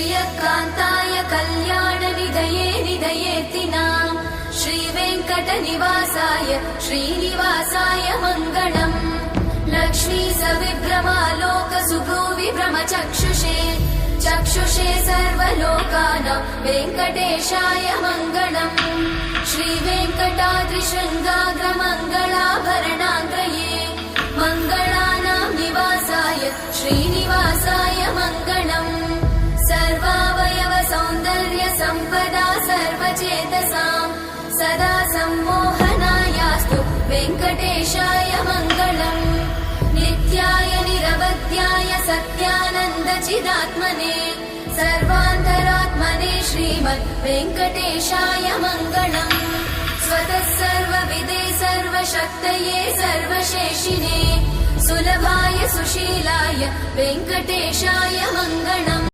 श्रियकान्ताय कल्याणनिधये निधयेतिनाम् श्रीवेङ्कटनिवासाय श्रीनिवासाय मङ्गलम् लक्ष्मी सविभ्रमालोकसुभ्रूविभ्रमचक्षुषे चक्षुषे सर्वलोकानां वेङ्कटेशाय मङ्गलम् श्रीवेङ्कटाद्रिशृङ्गाग्रमङ्गलाभरणाङ्गये मङ्गलानां निवासाय श्रीनिवासाय मङ्गलम् सर्वावयव सौन्दर्य सम्पदा सर्वचेतसां सदा सम्मोहनायास्तु वेङ्कटेशाय मङ्गलम् नित्याय निरवध्याय सत्यानन्दचिदात्मने सर्वान्तरात्मने श्रीमद् वेङ्कटेशाय मङ्गलम् स्वतः सर्वविदे सर्वशक्तये सर्वशेषिने सुलभाय सुशीलाय वेङ्कटेशाय मङ्गलम्।